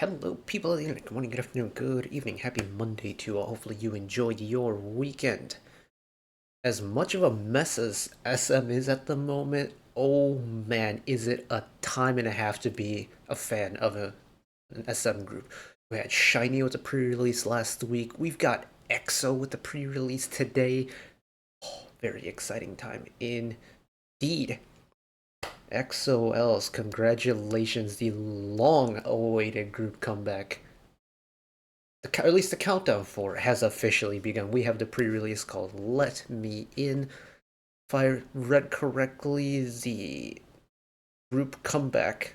Hello, people of the internet. Good morning, good afternoon, good evening. Happy Monday to you all. Hopefully, you enjoyed your weekend. As much of a mess as SM is at the moment, oh man, is it a time and a half to be a fan of an SM group. We had Shiny with the pre-release last week. We've got EXO with the pre-release today. Oh, very exciting time indeed. XOLs, congratulations, the long-awaited group comeback. Or at least the countdown for it has officially begun. We have the pre-release called Let Me In. If I read correctly, the group comeback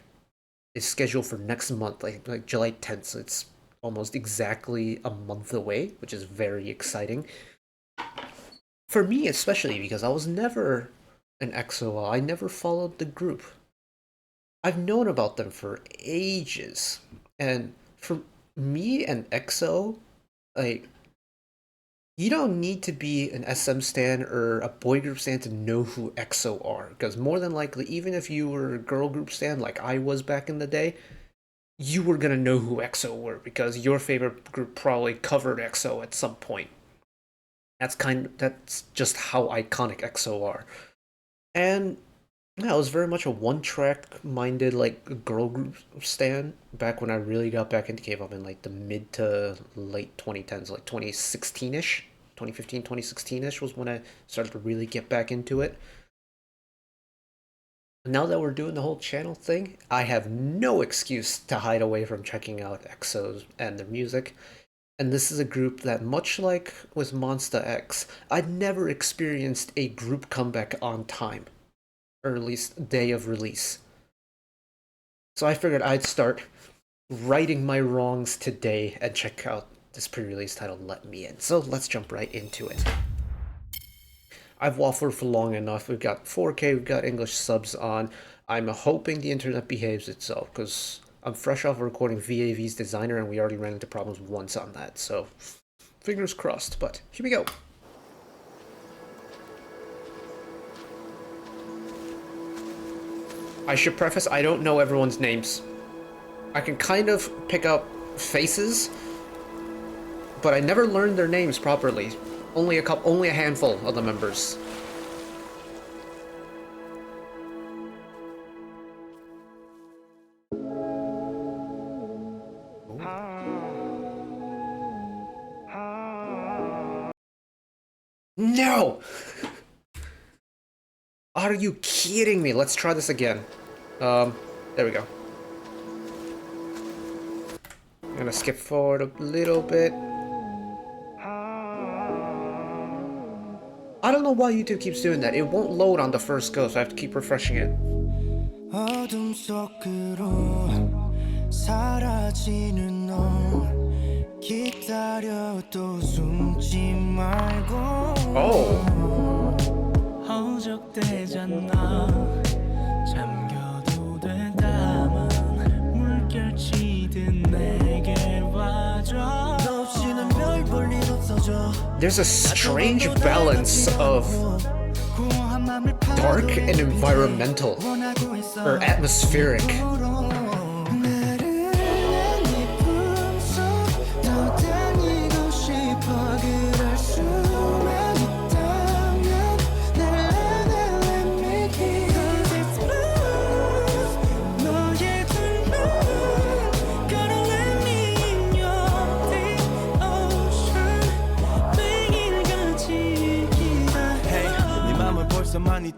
is scheduled for next month, like July 10th, so it's almost exactly a month away, which is very exciting. For me especially, because I was never an XOL. I never followed the group. I've known about them for ages, and for me and EXO, like, you don't need to be an SM stan or a boy group stan to know who EXO are, because more than likely, even if you were a girl group stan like I was back in the day, you were gonna know who EXO were because your favorite group probably covered EXO at some point. That's just how iconic EXO are. And yeah, it was very much a one-track minded like girl group stan back when I really got back into K-pop in like the mid to late 2010s, like 2016-ish, 2015, 2016-ish was when I started to really get back into it. Now that we're doing the whole channel thing, I have no excuse to hide away from checking out EXOs and their music. And this is a group that, much like with Monsta X, I'd never experienced a group comeback on time, or at least day of release. So I figured I'd start righting my wrongs today and check out this pre-release title, Let Me In. So let's jump right into it. I've waffled for long enough. We've got 4K, we've got English subs on. I'm hoping the internet behaves itself, because I'm fresh off recording VAV's Designer and we already ran into problems once on that, so fingers crossed, but here we go. I should preface, I don't know everyone's names. I can kind of pick up faces, but I never learned their names properly. Only a handful of the members. No! Are you kidding me? Let's try this again. There we go. I'm gonna skip forward a little bit. I don't know why YouTube keeps doing that. It won't load on the first go, so I have to keep refreshing it. Oh. There's a strange balance of dark and environmental, or atmospheric.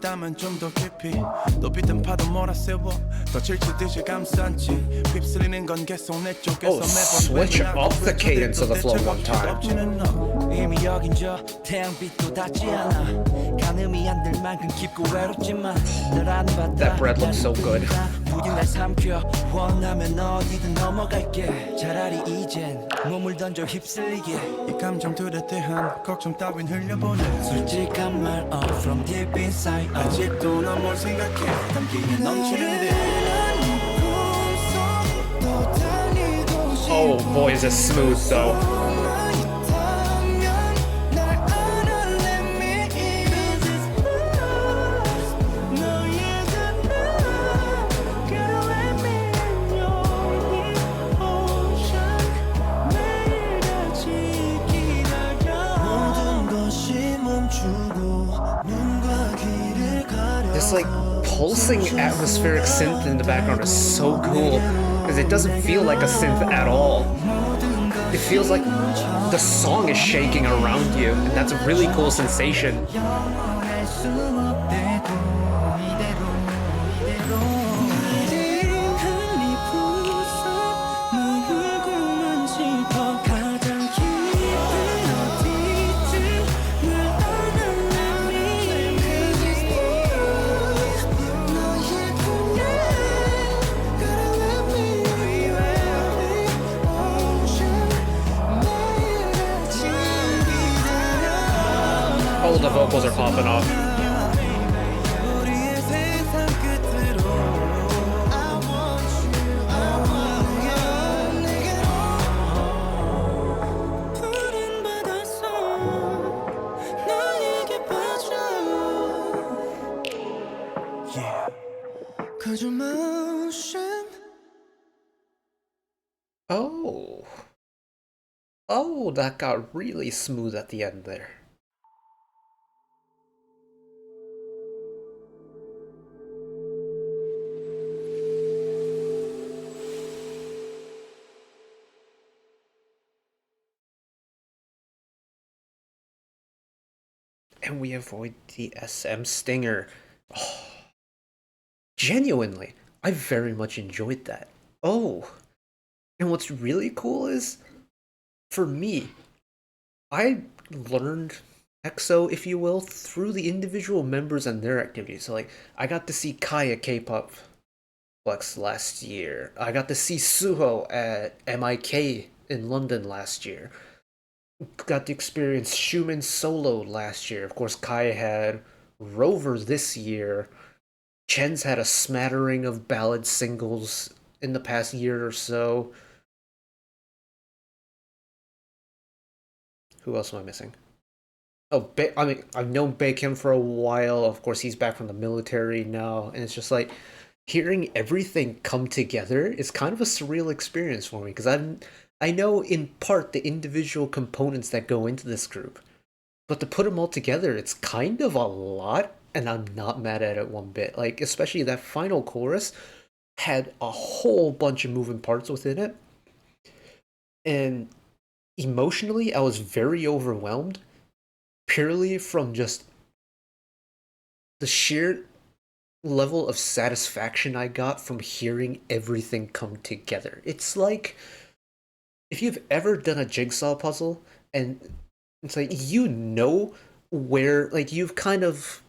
있다면 좀 더 깊이 높이든 파도 몰아세워 더 질치듯이 감싼지 휩쓸리는 건 계속 내 쪽에서 switch up the cadence of the flow one time. 이미 여긴 저 태양빛도 닿지 않아 가늠이 안 될 만큼 깊고 외롭지만 널 아는 바다 That bread looks so good. 부디 날 삼켜 원하면 어디든 넘어갈게 차라리 이젠 몸을 던져 휩쓸리게 이 감정들에 대한 걱정 따윈 흘려보내 솔직한 말 from deep inside 아직도 넌 뭘 생각해 담기에 넘치는데 Oh boy, is this smooth though. like pulsing atmospheric synth in the background is so cool because it doesn't feel like a synth at all. It feels like the song is shaking around you, and that's a really cool sensation. All the vocals are popping off. Oh. Oh, that got really smooth at the end there. And we avoid the SM stinger. Oh, genuinely, I very much enjoyed that. Oh, and what's really cool is, for me, I learned EXO, if you will, through the individual members and their activities. So, like, I got to see Kai at K-pop Flex last year. I got to see Suho at MIK in London last year. Got to experience Schumann solo last year. Of course, Kai had Rover this year. Chen's had a smattering of ballad singles in the past year or so. Who else am I missing? Oh, I mean, I've known Baekhyun for a while. Of course, he's back from the military now, and it's just like hearing everything come together is kind of a surreal experience for me because I know in part the individual components that go into this group, but to put them all together, it's kind of a lot, and I'm not mad at it one bit. Like, especially that final chorus had a whole bunch of moving parts within it, and emotionally, I was very overwhelmed purely from just the sheer level of satisfaction I got from hearing everything come together. It's like if you've ever done a jigsaw puzzle and it's like where like you've kind of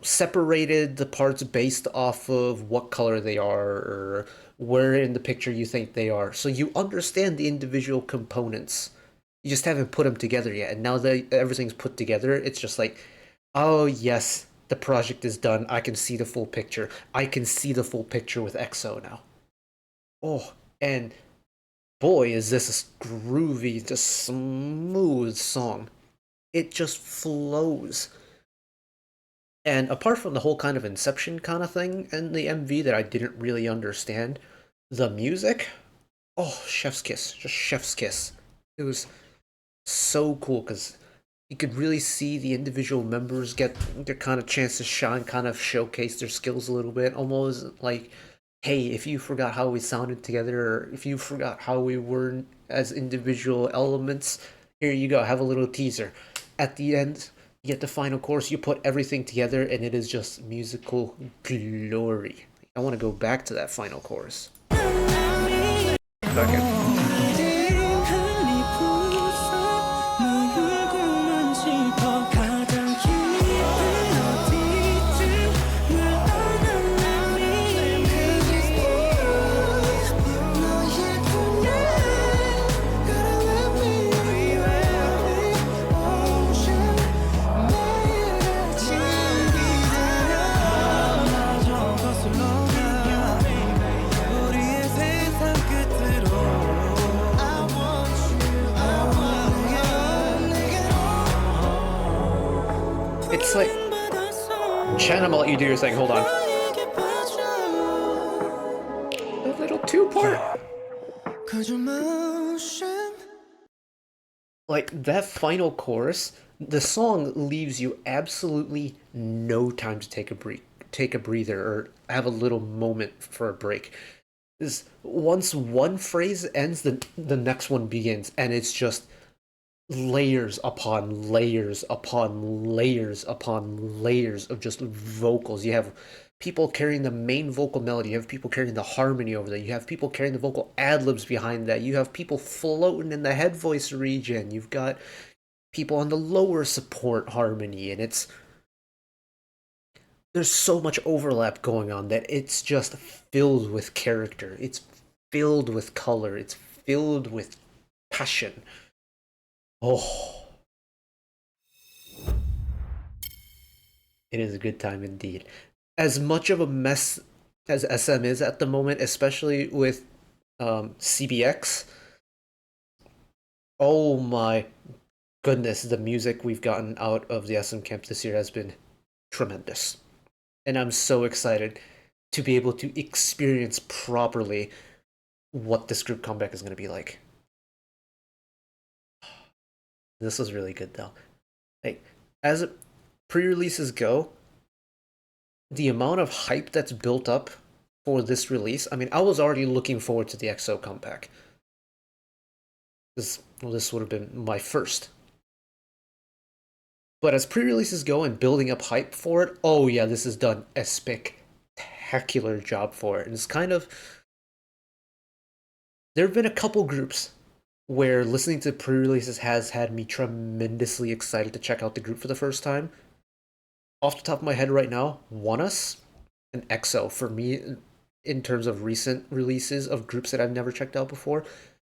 separated the parts based off of what color they are or where in the picture you think they are, so you understand the individual components. You just haven't put them together yet, and now that everything's put together, it's just like, oh yes, the project is done. I can see the full picture. I can see the full picture with EXO now. Oh, and boy, is this a groovy, just smooth song. It just flows. And apart from the whole kind of Inception kind of thing and the MV that I didn't really understand, the music, oh, chef's kiss, just chef's kiss. It was so cool because you could really see the individual members get their kind of chance to shine, kind of showcase their skills a little bit, almost like, hey, if you forgot how we sounded together, or if you forgot how we were as individual elements, here you go, have a little teaser. At the end, you get the final chorus, you put everything together, and it is just musical glory. I want to go back to that final chorus. Okay. It's like, Chen, I'm gonna let you do your thing. Hold on. A little two-part. Like that final chorus, the song leaves you absolutely no time to take a breather or have a little moment for a break. Is once one phrase ends, the next one begins, and it's just layers upon layers upon layers upon layers of just vocals. You have people carrying the main vocal melody, you have people carrying the harmony over that, you have people carrying the vocal ad libs behind that, you have people floating in the head voice region, you've got people on the lower support harmony, and it's there's so much overlap going on that it's just filled with character. It's filled with color. It's filled with passion. Oh, it is a good time indeed. As much of a mess as SM is at the moment, especially with CBX, oh my goodness, the music we've gotten out of the SM camp this year has been tremendous. And I'm so excited to be able to experience properly what this group comeback is going to be like. This was really good though. Like as pre-releases go, the amount of hype that's built up for this release. I mean, I was already looking forward to the EXO comeback. This would have been my first. But as pre-releases go and building up hype for it, oh yeah, this has done a spectacular job for it. And it's kind of there have been a couple groups where listening to pre-releases has had me tremendously excited to check out the group for the first time. Off the top of my head right now, ONEUS and EXO for me in terms of recent releases of groups that I've never checked out before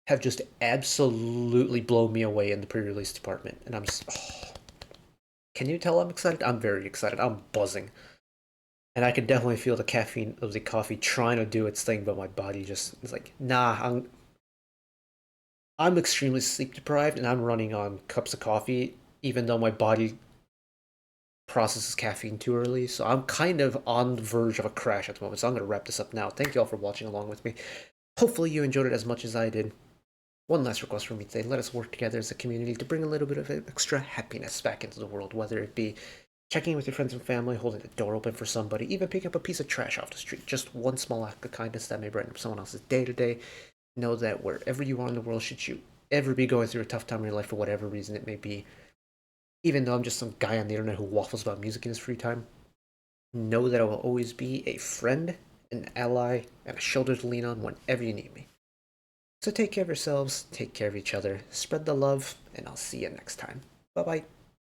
have just absolutely blown me away in the pre-release department. And I'm just, oh, can you tell I'm excited? I'm very excited. I'm buzzing. And I can definitely feel the caffeine of the coffee trying to do its thing, but my body just is like, nah, I'm extremely sleep deprived and I'm running on cups of coffee, even though my body processes caffeine too early. So I'm kind of on the verge of a crash at the moment. So I'm going to wrap this up now. Thank you all for watching along with me. Hopefully you enjoyed it as much as I did. One last request from me today. Let us work together as a community to bring a little bit of extra happiness back into the world, whether it be checking in with your friends and family, holding the door open for somebody, even picking up a piece of trash off the street. Just one small act of kindness that may brighten up someone else's day to day. Know that wherever you are in the world, should you ever be going through a tough time in your life for whatever reason it may be, even though I'm just some guy on the internet who waffles about music in his free time, know that I will always be a friend, an ally, and a shoulder to lean on whenever you need me. So take care of yourselves, take care of each other, spread the love, and I'll see you next time. Bye bye.